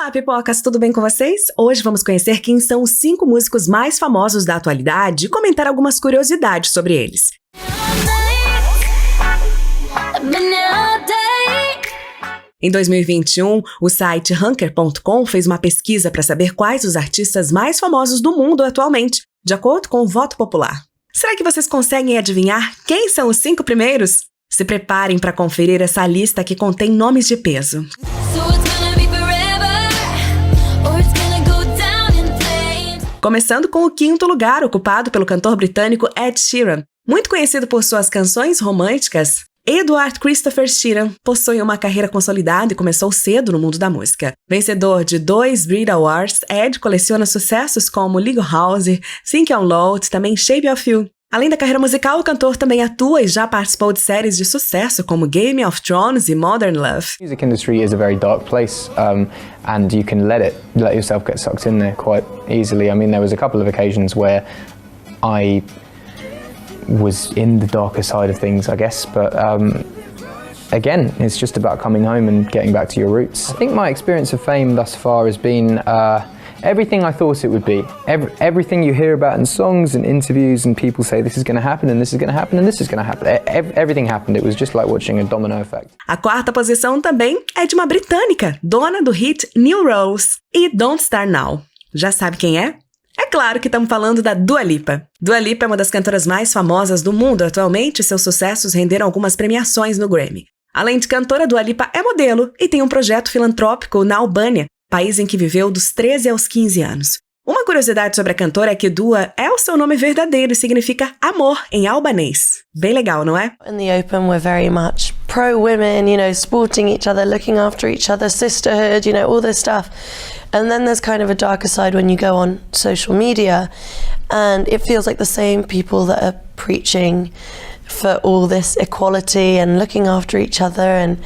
Olá, pipocas, tudo bem com vocês? Hoje vamos conhecer quem são os 5 músicos mais famosos da atualidade e comentar algumas curiosidades sobre eles. Em 2021, o site Ranker.com fez uma pesquisa para saber quais os artistas mais famosos do mundo atualmente, de acordo com o voto popular. Será que vocês conseguem adivinhar quem são os 5 primeiros? Se preparem para conferir essa lista que contém nomes de peso. Começando com o 5º lugar, ocupado pelo cantor britânico Ed Sheeran. Muito conhecido por suas canções românticas, Edward Christopher Sheeran possui uma carreira consolidada e começou cedo no mundo da música. Vencedor de 2 Brit Awards, Ed coleciona sucessos como Legal House, Think On Loud, também Shape of You. Além da carreira musical, o cantor também atua e já participou de séries de sucesso como Game of Thrones e Modern Love. The music industry is a very dark place, and you can let yourself get sucked in there quite easily. I mean, there was a couple of occasions where I was in the darker side of things, I guess, but again, it's just about coming home and getting back to your roots. I think my experience of fame thus far has been everything I thought it would be. Everything you hear about in songs and interviews, and people say this is going to happen and this is going to happen and this is going to happen. Everything happened. It was just like watching a domino effect. A 4ª posição também é de uma britânica, dona do hit New Rose e Don't Start Now. Já sabe quem é? É claro que estamos falando da Dua Lipa. Dua Lipa é uma das cantoras mais famosas do mundo atualmente, seus sucessos renderam algumas premiações no Grammy. Além de cantora, Dua Lipa é modelo e tem um projeto filantrópico na Albânia, país em que viveu dos 13 aos 15 anos. Uma curiosidade sobre a cantora é que Dua é o seu nome verdadeiro e significa amor em albanês. Bem legal, não é? In the Open, we're very much pro-women, supporting each other, looking after each other, sisterhood, all this stuff. And then there's kind of a darker side when you go on social media, and it feels like the same people that are preaching for all this equality and looking after each other, and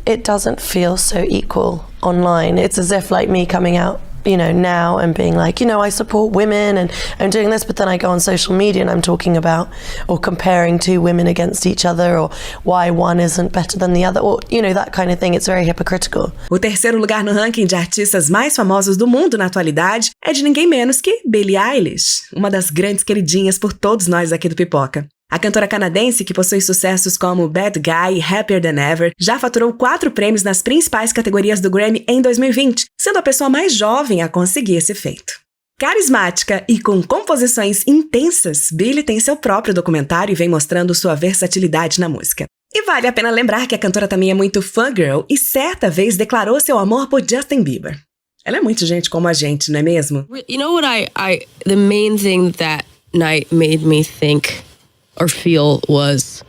it doesn't feel so equal online. It's as if like me coming out, now and being like, I support women and I'm doing this, but then I go on social media and I'm talking about or comparing 2 women against each other or why one isn't better than the other or, that kind of thing. It's very hypocritical. O 3º lugar no ranking de artistas mais famosos do mundo na atualidade é de ninguém menos que Billie Eilish, uma das grandes queridinhas por todos nós aqui do Pipoca. A cantora canadense, que possui sucessos como Bad Guy e Happier Than Ever, já faturou 4 prêmios nas principais categorias do Grammy em 2020, sendo a pessoa mais jovem a conseguir esse feito. Carismática e com composições intensas, Billie tem seu próprio documentário e vem mostrando sua versatilidade na música. E vale a pena lembrar que a cantora também é muito fangirl e certa vez declarou seu amor por Justin Bieber. Ela é muito gente como a gente, não é mesmo? You know what the main thing that night made me think or feel was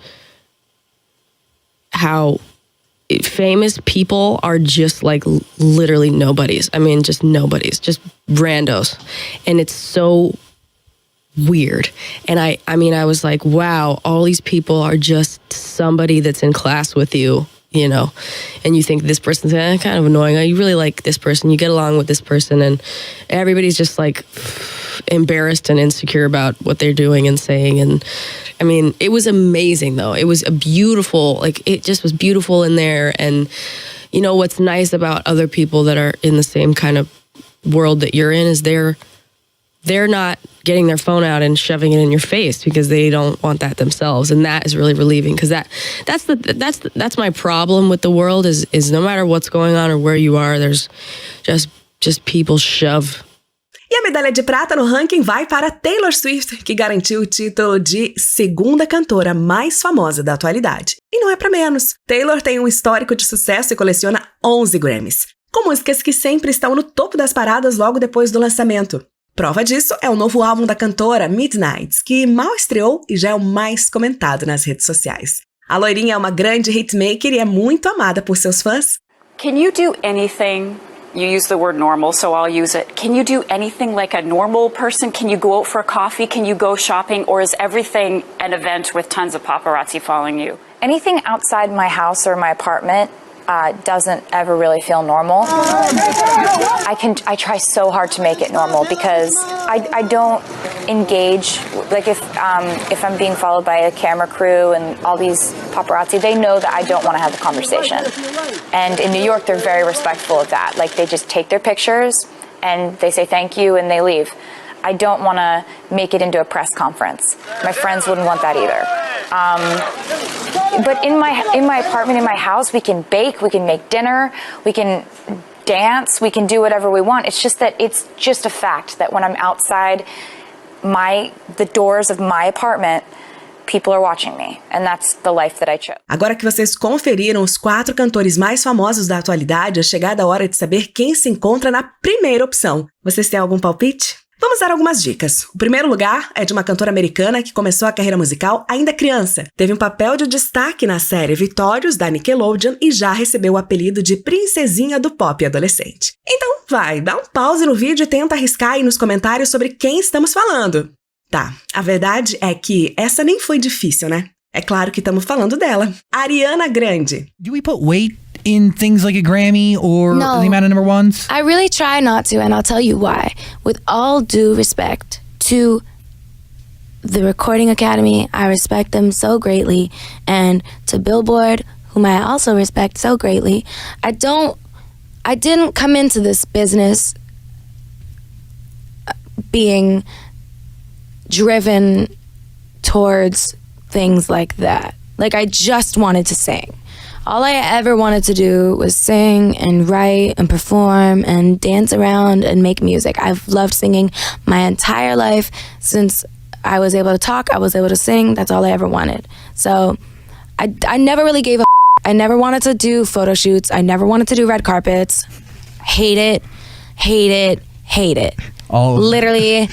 how famous people are just like literally nobodies. I mean, just nobodies, just randos. And it's so weird. And I was like, wow, all these people are just somebody that's in class with you, and you think this person's kind of annoying. You really like this person. You get along with this person, and everybody's just like embarrassed and insecure about what they're doing and saying. And I mean, it was amazing though. It was a beautiful, it just was beautiful in there. And what's nice about other people that are in the same kind of world that you're in is they're not getting their phone out and shoving it in your face because they don't want that themselves, and that is really relieving because that's my problem with the world is no matter what's going on or where you are, there's just people shove. E a medalha de prata no ranking vai para Taylor Swift, que garantiu o título de 2ª cantora mais famosa da atualidade. E não é para menos. Taylor tem um histórico de sucesso e coleciona 11 Grammys, com músicas que sempre estão no topo das paradas logo depois do lançamento. Prova disso é o novo álbum da cantora, Midnights, que mal estreou e já é o mais comentado nas redes sociais. A loirinha é uma grande hitmaker e é muito amada por seus fãs. Can you do anything? You use the word normal, so I'll use it. Can you do anything like a normal person? Can you go out for a coffee? Can you go shopping? Or is everything an event with tons of paparazzi following you? Anything outside my house or my apartment, doesn't ever really feel normal. I try so hard to make it normal because I don't engage, like if I'm being followed by a camera crew and all these paparazzi, they know that I don't want to have a conversation. And in New York, they're very respectful of that. Like they just take their pictures and they say thank you and they leave. I don't want to make it into a press conference. My friends wouldn't want that either. But in my apartment, in my house, we can bake, we can make dinner, we can dance, we can do whatever we want. It's just that it's just a fact that when I'm outside the doors of my apartment, people are watching me, and that's the life that I chose. Agora que vocês conferiram os 4 cantores mais famosos da atualidade, é chegada a hora de saber quem se encontra na primeira opção. Vocês têm algum palpite? Vamos dar algumas dicas. O primeiro lugar é de uma cantora americana que começou a carreira musical ainda criança. Teve um papel de destaque na série Victorious, da Nickelodeon, e já recebeu o apelido de Princesinha do Pop adolescente. Então vai, dá um pause no vídeo e tenta arriscar aí nos comentários sobre quem estamos falando. Tá, a verdade é que essa nem foi difícil, né? É claro que estamos falando dela, Ariana Grande. Do we put weight in things like a Grammy or the amount of number ones? I really try not to, and I'll tell you why. With all due respect to the Recording Academy, I respect them so greatly, and to Billboard, whom I also respect so greatly, I didn't come into this business being driven towards things like that. Like, I just wanted to sing. All I ever wanted to do was sing and write and perform and dance around and make music. I've loved singing my entire life. Since I was able to talk, I was able to sing. That's all I ever wanted. So I never really gave a I never wanted to do photo shoots. I never wanted to do red carpets. Hate it, hate it, hate it. Literally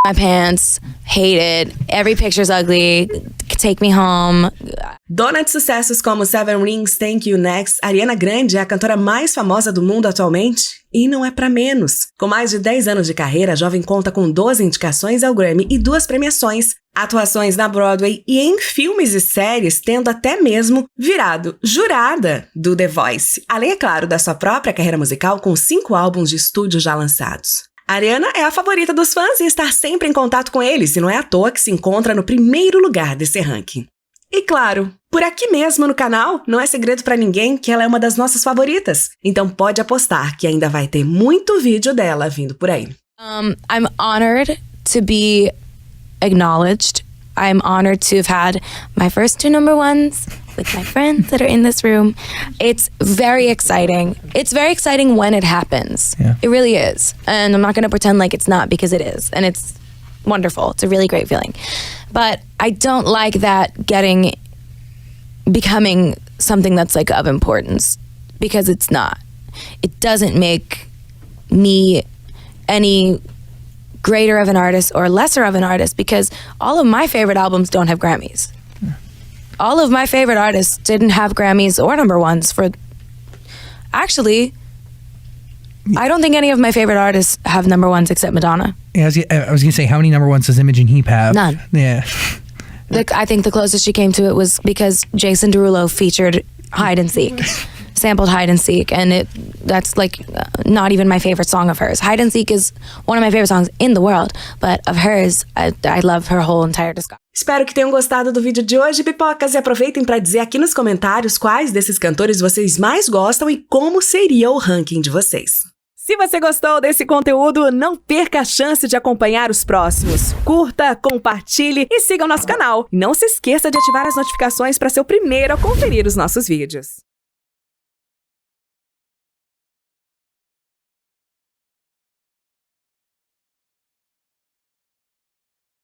my pants, hate it. Every picture's ugly. Take me home. Dona de sucessos como Seven Rings, Thank You Next, Ariana Grande é a cantora mais famosa do mundo atualmente. E não é pra menos. Com mais de 10 anos de carreira, a jovem conta com 12 indicações ao Grammy e 2 premiações, atuações na Broadway e em filmes e séries, tendo até mesmo virado jurada do The Voice. Além, é claro, da sua própria carreira musical com 5 álbuns de estúdio já lançados. A Ariana é a favorita dos fãs e está sempre em contato com eles, e não é à toa que se encontra no primeiro lugar desse ranking. E claro, por aqui mesmo no canal, não é segredo pra ninguém que ela é uma das nossas favoritas. Então pode apostar que ainda vai ter muito vídeo dela vindo por aí. I'm honored to be acknowledged. I'm honored to have had my first 2 number ones with my friends that are in this room. It's very exciting. It's very exciting when it happens. Yeah. It really is. And I'm not going to pretend like it's not, because it is. And it's wonderful. It's a really great feeling. But I don't like that becoming something that's like of importance, because it's not. It doesn't make me any greater of an artist or lesser of an artist, because all of my favorite albums don't have Grammys. All of my favorite artists didn't have Grammys or number ones for... Actually, I don't think any of my favorite artists have number ones except Madonna. Yeah, I was going to say, how many number ones does Imogen Heap have? None. Yeah. I think the closest she came to it was because Jason Derulo featured Hide and Seek. Sampled Hide and Seek, and that's like not even my favorite song of hers. Hide and Seek is one of my favorite songs in the world, but of hers, I love her whole entire discography. Espero que tenham gostado do vídeo de hoje, pipocas, e aproveitem para dizer aqui nos comentários quais desses cantores vocês mais gostam e como seria o ranking de vocês. Se você gostou desse conteúdo, não perca a chance de acompanhar os próximos. Curta, compartilhe e siga o nosso canal. Não se esqueça de ativar as notificações para ser o primeiro a conferir os nossos vídeos.